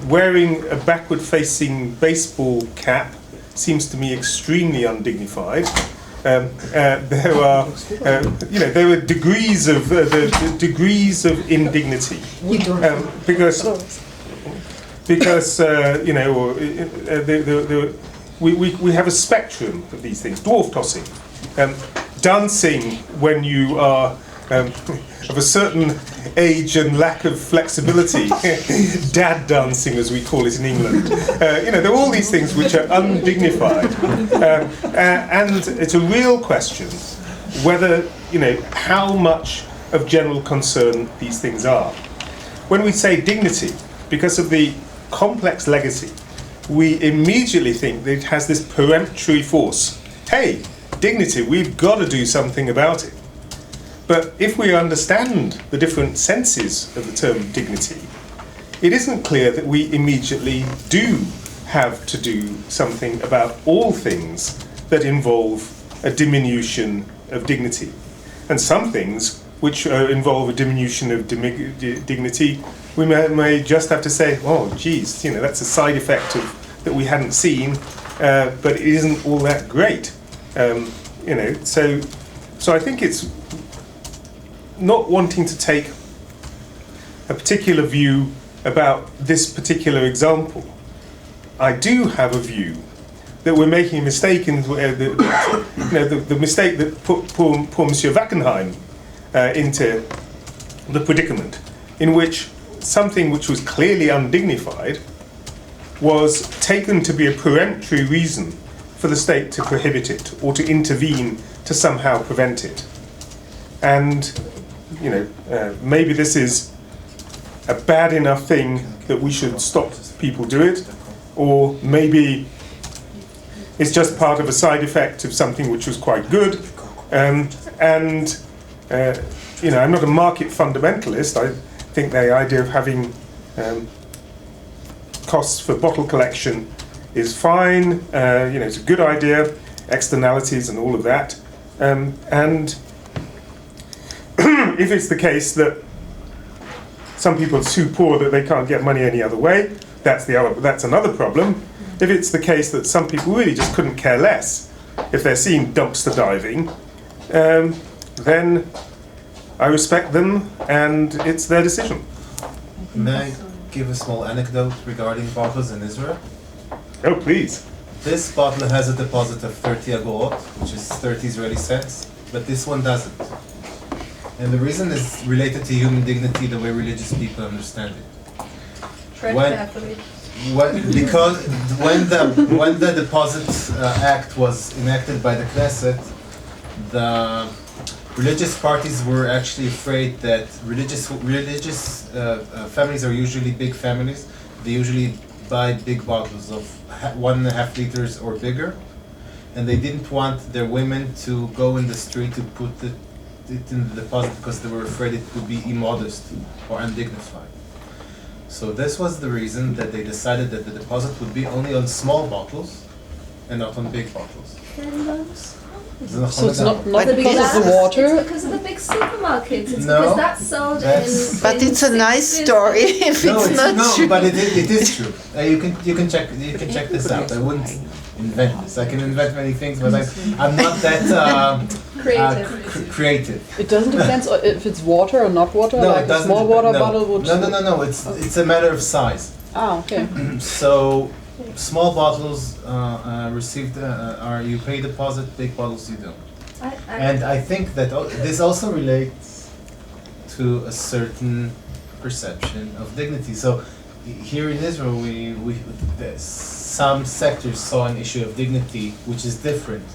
Wearing a backward-facing baseball cap seems to me extremely undignified. There are degrees of indignity because we have a spectrum of these things. Dwarf tossing, dancing when you are of a certain age and lack of flexibility, dad dancing as we call it in England. There are all these things which are undignified, and it's a real question whether, how much of general concern these things are. When we say dignity, because of the complex legacy, we immediately think that it has this peremptory force. Hey, dignity, we've got to do something about it. But if we understand the different senses of the term dignity, it isn't clear that we immediately do have to do something about all things that involve a diminution of dignity. And some things which involve a diminution of dignity, we may just have to say, oh, geez, that's a side effect that we hadn't seen, but it isn't all that great. So I think it's not wanting to take a particular view about this particular example. I do have a view that we're making a mistake in the mistake that put poor Monsieur Wackenheim into the predicament in which something which was clearly undignified was taken to be a peremptory reason for the state to prohibit it or to intervene to somehow prevent it. And maybe this is a bad enough thing that we should stop people do it, or maybe it's just part of a side effect of something which was quite good. I'm not a market fundamentalist. I think the idea of having costs for bottle collection is fine. It's a good idea, externalities and all of that. And if it's the case that some people are too poor that they can't get money any other way, that's another problem. If it's the case that some people really just couldn't care less if they're seen dumpster diving, then I respect them and it's their decision. May I give a small anecdote regarding bottles in Israel? Oh, please. This bottle has a deposit of 30 agorot, which is 30 Israeli cents, but this one doesn't. And the reason is related to human dignity, the way religious people understand it. Because when the Deposit Act was enacted by the Knesset, the religious parties were actually afraid that religious families are usually big families. They usually buy big bottles of 1.5 liters or bigger, and they didn't want their women to go in the street to put it in the deposit because they were afraid it would be immodest or undignified. So this was the reason that they decided that the deposit would be only on small bottles and not on big bottles. So it's not because of the water? It's because of the big supermarkets. It's No, because that's sold in... But it's a nice story if it's not true. But it is true. You can check this out. I wouldn't invent this. I can invent many things, but I'm not that creative. It doesn't depend if it's water or not water. No, like it doesn't. A small water no. bottle would. No. It's a matter of size. Ah, okay. So small bottles you pay deposit. Big bottles you don't. And I think that this also relates to a certain perception of dignity. So here in Israel, some sectors saw an issue of dignity which is different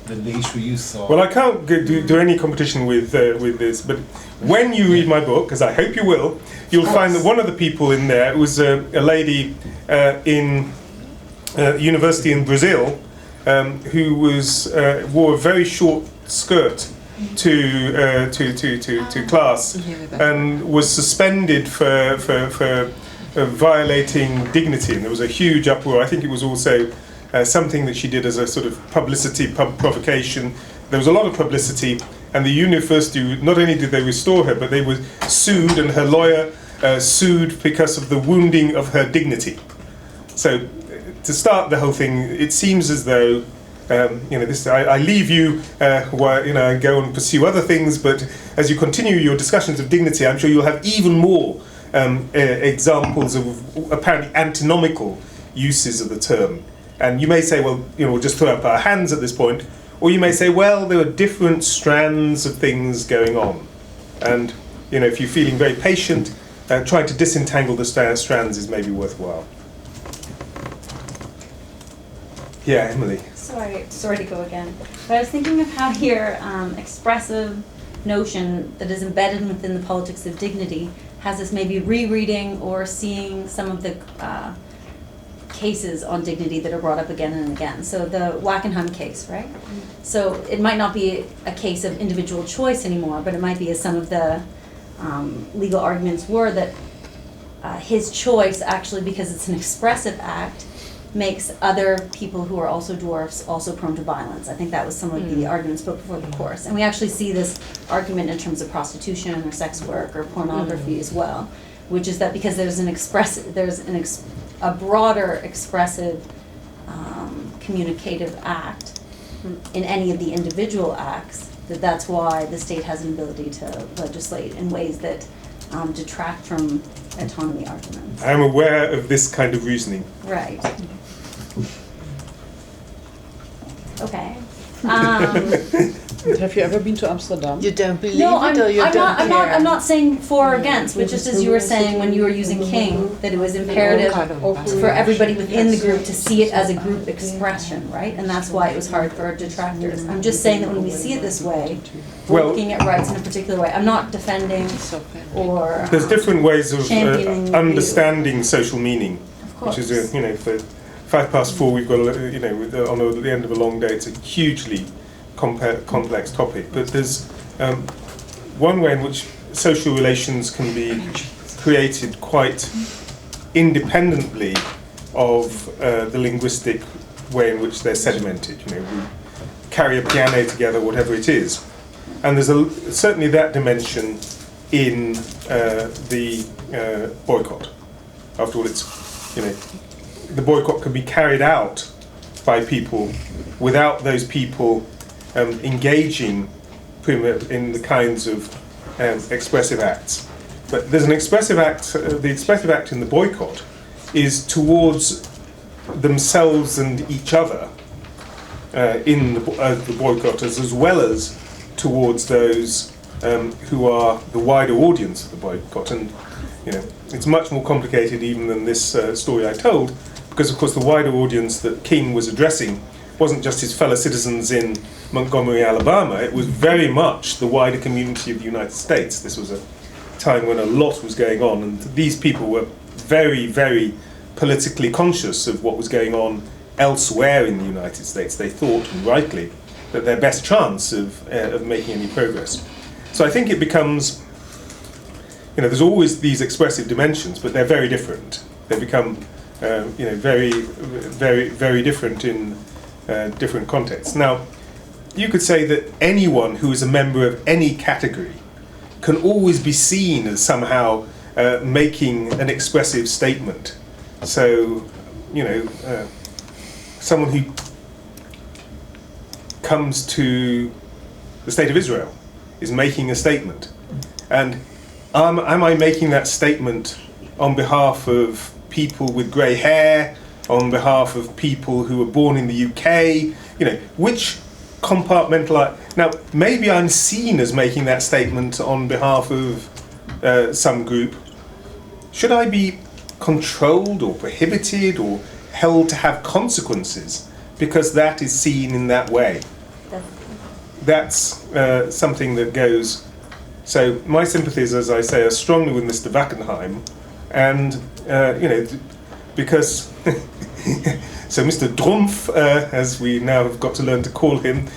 than the issue you saw. Well, I can't do any competition with this, but when you read my book, as I hope you will, you'll find that one of the people in there was a lady in university in Brazil who wore a very short skirt to class and was suspended for violating dignity, and there was a huge uproar. I think it was also something that she did as a sort of publicity provocation. There was a lot of publicity, and the university, not only did they restore her, but they were sued, and her lawyer sued because of the wounding of her dignity. So to start the whole thing, it seems as though I leave you while go and pursue other things, but as you continue your discussions of dignity, I'm sure you'll have even more examples of apparently antinomical uses of the term. And you may say, well, we'll just throw up our hands at this point, or you may say, well, there are different strands of things going on. And, if you're feeling very patient, trying to disentangle the strands is maybe worthwhile. Yeah, Emily. Sorry to go again. But I was thinking of how your expressive notion that is embedded within the politics of dignity has us maybe rereading or seeing some of the cases on dignity that are brought up again and again. So the Wackenham case, right? So it might not be a case of individual choice anymore, but it might be, as some of the legal arguments were, that his choice, actually, because it's an expressive act, makes other people who are also dwarfs also prone to violence. I think that was some of the arguments put before the course. And we actually see this argument in terms of prostitution or sex work or pornography as well, which is that because there's a broader expressive communicative act in any of the individual acts, that's why the state has an ability to legislate in ways that detract from autonomy arguments. I am aware of this kind of reasoning. Right. Okay. Have you ever been to Amsterdam? You don't believe No, it, or you don't care? I'm not saying for or against, but just as you were saying when you were using King, that it was imperative for everybody within the group to see it as a group expression, right? And that's why it was hard for our detractors. I'm just saying that when we see it this way, we're looking at rights in a particular way. I'm not defending or There's different ways of championing understanding social meaning, Of course. which is for 4:05 we've got on the end of a long day. It's a hugely complex topic, but there's one way in which social relations can be created quite independently of the linguistic way in which they're sedimented. We carry a piano together, whatever it is, and there's certainly that dimension in the boycott. After all, it's the boycott can be carried out by people without those people engaging in the kinds of expressive acts. But there's an expressive act, the expressive act in the boycott is towards themselves and each other in the boycotters, as well as towards those who are the wider audience of the boycott. And it's much more complicated even than this story I told, because of course the wider audience that King was addressing wasn't just his fellow citizens in Montgomery, Alabama. It was very much the wider community of the United States. This was a time when a lot was going on, and these people were very, very politically conscious of what was going on elsewhere in the United States. They thought, rightly, that their best chance of making any progress. So I think it becomes, there's always these expressive dimensions, but they're very different. They become, very, very, very different in different contexts. Now, you could say that anyone who is a member of any category can always be seen as somehow making an expressive statement. So, someone who comes to the State of Israel is making a statement. And am I making that statement on behalf of people with grey hair, on behalf of people who were born in the UK? Which compartmentalize. Now, maybe I'm seen as making that statement on behalf of some group. Should I be controlled or prohibited or held to have consequences because that is seen in that way. That's something that goes. So my sympathies, as I say, are strongly with Mr. Wackenheim, and because so Mr. Drumpf, as we now have got to learn to call him,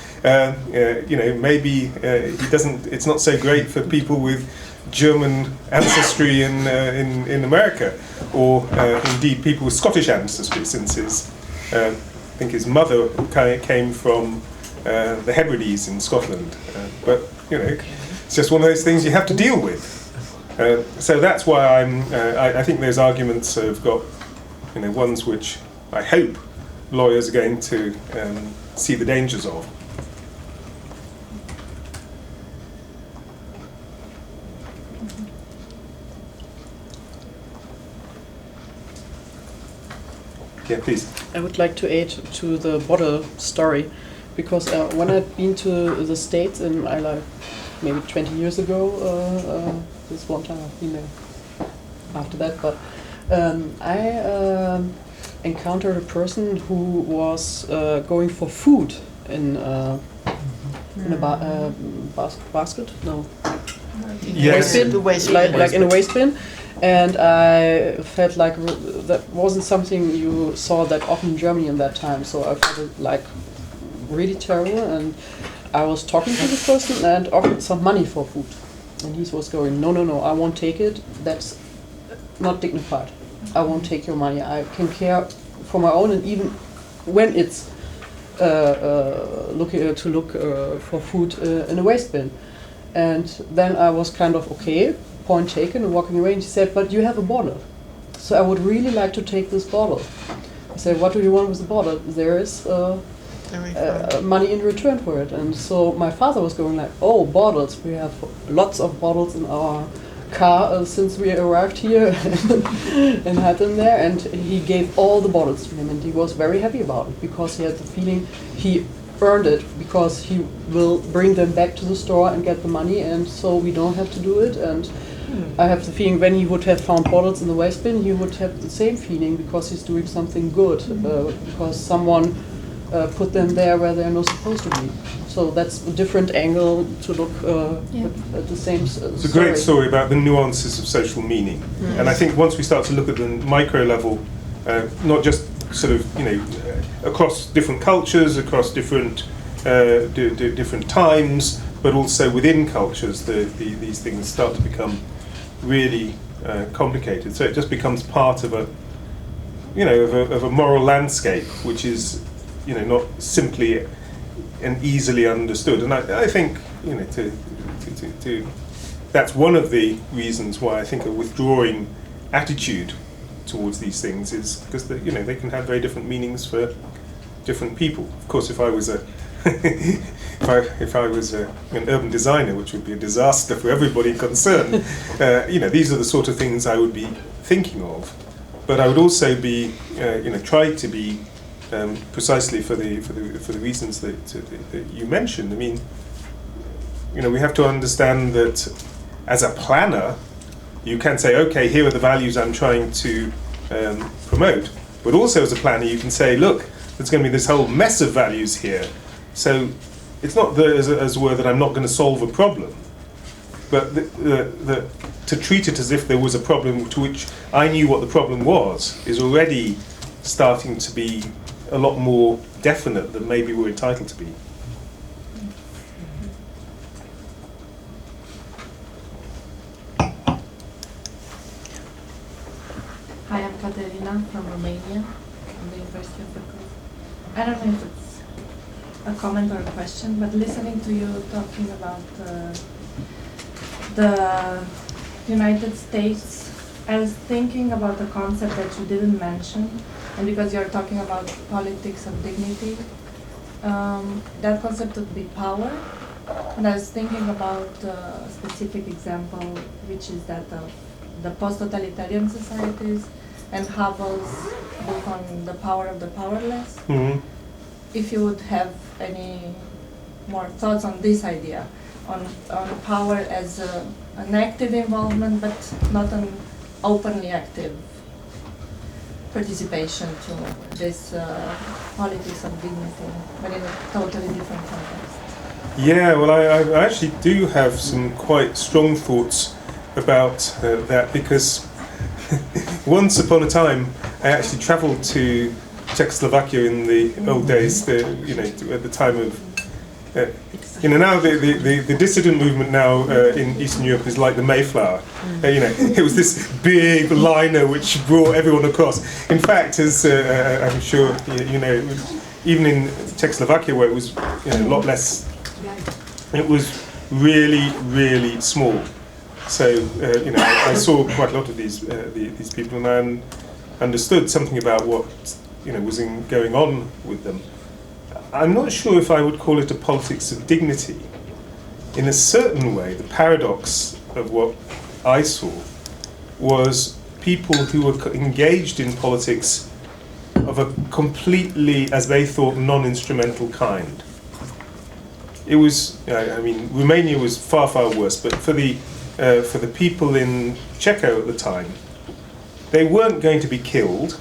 maybe he doesn't. It's not so great for people with German ancestry in America, or indeed people with Scottish ancestry, since I think his mother came from the Hebrides in Scotland. But it's just one of those things you have to deal with. So that's why I think those arguments have got ones which I hope lawyers are going to see the dangers of. Yeah, please. I would like to add to the bottle story, because when I've been to the States in maybe 20 years ago, this one time I've been there after that, but I encountered a person who was going for food in a basket? No. Yes. Waste bin, like in a waste bin. And I felt like that wasn't something you saw that often in Germany in that time. So I felt it like really terrible. And I was talking to the person and offered some money for food. And he was going, no, I won't take it. That's not dignified. I won't take your money. I can care for my own, and even when it's look for food in a waste bin. And then I was kind of okay. Point taken and walking away, and she said, but you have a bottle, so I would really like to take this bottle. I said, what do you want with the bottle? There is money in return for it. And so my father was going like, oh, bottles, we have lots of bottles in our car since we arrived here and had them there, and he gave all the bottles to him, and he was very happy about it because he had the feeling he earned it, because he will bring them back to the store and get the money, and so we don't have to do it. And I have the feeling when he would have found bottles in the waste bin, he would have the same feeling, because he's doing something good, because someone put them there where they're not supposed to be. So that's a different angle to look at the same story. It's a great story about the nuances of social meaning. And I think once we start to look at the micro level, not just sort of, across different cultures, across different different times, but also within cultures, these things start to become really complicated. So it just becomes part of a moral landscape, which is not simply and easily understood. And I think that's one of the reasons why I think a withdrawing attitude towards these things is because they can have very different meanings for different people. Of course, if I was if I was an urban designer, which would be a disaster for everybody concerned, these are the sort of things I would be thinking of. But I would also be try to be precisely for the reasons that you mentioned. I mean, we have to understand that as a planner, you can say, okay, here are the values I'm trying to promote. But also as a planner, you can say, look, there's going to be this whole mess of values here. So it's not as it were that I'm not going to solve a problem, but to treat it as if there was a problem to which I knew what the problem was is already starting to be a lot more definite than maybe we're entitled to be. Hi, I'm Katerina from Romania, from the University of Bucharest. I don't know if it's a comment or a question, but listening to you talking about the United States, I was thinking about a concept that you didn't mention, and because you're talking about politics of dignity, that concept would be power. And I was thinking about a specific example, which is that of the post-totalitarian societies and Havel's book on the power of the powerless. Mm-hmm. If you would have any more thoughts on this idea, on power as an active involvement, but not an openly active participation to this politics of dignity, but in a totally different context. Yeah, well, I actually do have some quite strong thoughts about that, because once upon a time I actually travelled to Czechoslovakia in the old days, at the time of now the dissident movement now in Eastern Europe is like the Mayflower. It was this big liner which brought everyone across. In fact, as I'm sure even in Czechoslovakia, where it was a lot less, it was really, really small. So I saw quite a lot of these people, and I understood something about what was going on with them. I'm not sure if I would call it a politics of dignity. In a certain way, the paradox of what I saw was people who were engaged in politics of a completely, as they thought, non-instrumental kind. It was, Romania was far, far worse, but for the people in Czechia at the time, they weren't going to be killed,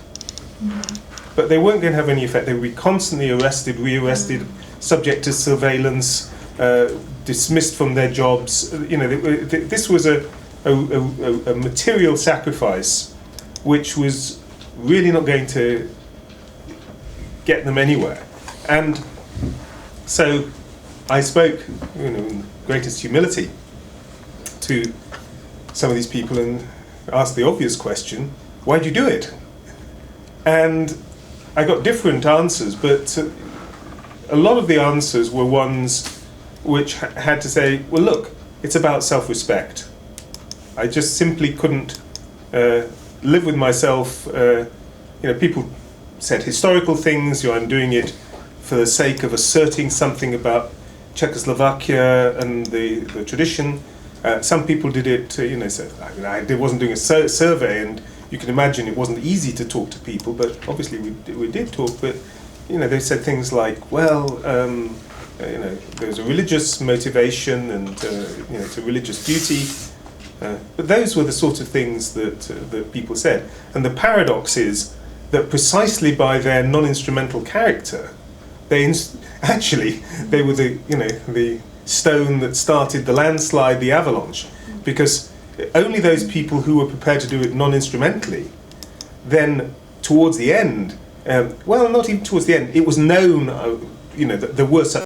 but they weren't going to have any effect. They would be constantly arrested, rearrested, subject to surveillance, dismissed from their jobs. This was a material sacrifice which was really not going to get them anywhere. And so I spoke, in greatest humility to some of these people and asked the obvious question, why'd you do it? And I got different answers, but a lot of the answers were ones which had to say, well, look, it's about self-respect. I just simply couldn't live with myself. People said historical things. I'm doing it for the sake of asserting something about Czechoslovakia and the tradition. Some people did it, I wasn't doing a survey, and you can imagine it wasn't easy to talk to people, but obviously we did talk. But they said things like, well, there's a religious motivation and it's a religious duty. But those were the sort of things that people said. And the paradox is that precisely by their non-instrumental character, they were the stone that started the landslide, the avalanche, because only those people who were prepared to do it non-instrumentally, then towards the end, not even towards the end, it was known, that there were such